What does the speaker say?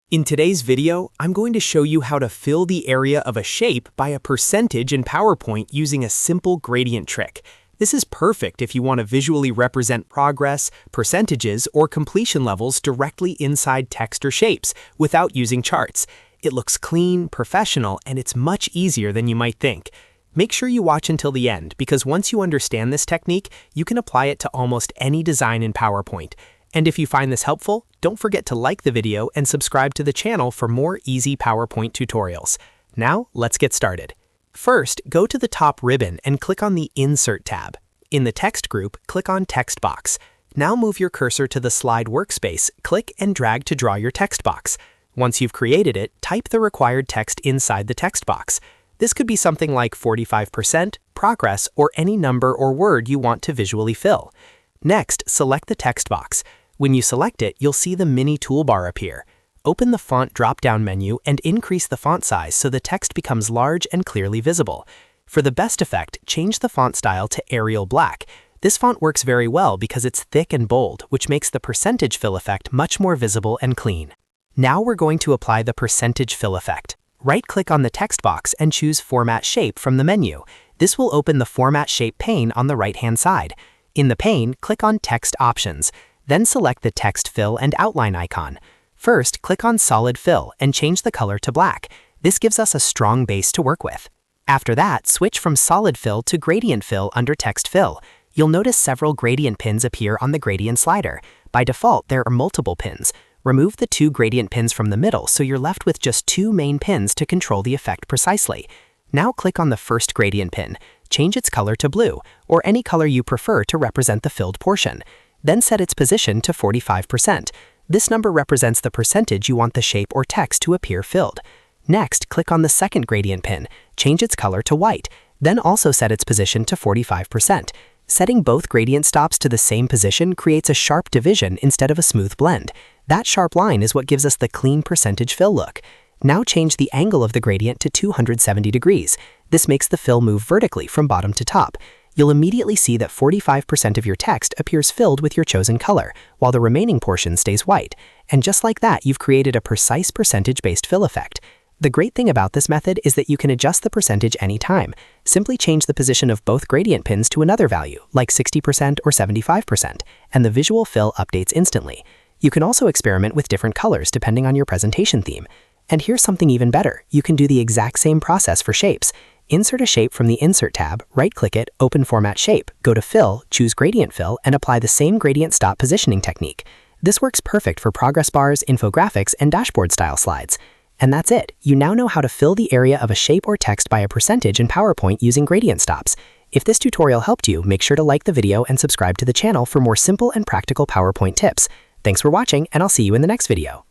In today's video, I'm going to show you how to fill the area of a shape by a percentage in PowerPoint using a simple gradient trick. This is perfect if you want to visually represent progress, percentages, or completion levels directly inside text or shapes without using charts. It looks clean, professional, and it's much easier than you might think. Make sure you watch until the end because once you understand this technique, you can apply it to almost any design in PowerPoint. And if you find this helpful, don't forget to like the video and subscribe to the channel for more easy PowerPoint tutorials. Now, let's get started. First, go to the top ribbon and click on the Insert tab. In the text group, click on Text Box. Now move your cursor to the slide workspace, click and drag to draw your text box. Once you've created it, type the required text inside the text box. This could be something like 45%, progress, or any number or word you want to visually fill. Next, select the text box. When you select it, you'll see the mini toolbar appear. Open the Font drop-down menu and increase the font size so the text becomes large and clearly visible. For the best effect, change the font style to Arial Black. This font works very well because it's thick and bold, which makes the percentage fill effect much more visible and clean. Now we're going to apply the percentage fill effect. Right-click on the text box and choose Format Shape from the menu. This will open the Format Shape pane on the right-hand side. In the pane, click on Text Options. Then select the Text Fill and Outline icon. First, click on Solid Fill and change the color to black. This gives us a strong base to work with. After that, switch from Solid Fill to Gradient Fill under Text Fill. You'll notice several gradient pins appear on the gradient slider. By default, there are multiple pins. Remove the 2 gradient pins from the middle so you're left with just 2 main pins to control the effect precisely. Now click on the first gradient pin. Change its color to blue, or any color you prefer to represent the filled portion. Then set its position to 45%. This number represents the percentage you want the shape or text to appear filled. Next, click on the second gradient pin. Change its color to white. Then also set its position to 45%. Setting both gradient stops to the same position creates a sharp division instead of a smooth blend. That sharp line is what gives us the clean percentage fill look. Now change the angle of the gradient to 270 degrees. This makes the fill move vertically from bottom to top. You'll immediately see that 45% of your text appears filled with your chosen color, while the remaining portion stays white. And just like that, you've created a precise percentage-based fill effect. The great thing about this method is that you can adjust the percentage anytime. Simply change the position of both gradient pins to another value, like 60% or 75%, and the visual fill updates instantly. You can also experiment with different colors depending on your presentation theme. And here's something even better. You can do the exact same process for shapes. Insert a shape from the Insert tab, right-click it, open Format Shape, go to Fill, choose Gradient Fill, and apply the same gradient stop positioning technique. This works perfect for progress bars, infographics, and dashboard-style slides. And that's it. You now know how to fill the area of a shape or text by a percentage in PowerPoint using gradient stops. If this tutorial helped you, make sure to like the video and subscribe to the channel for more simple and practical PowerPoint tips. Thanks for watching, and I'll see you in the next video.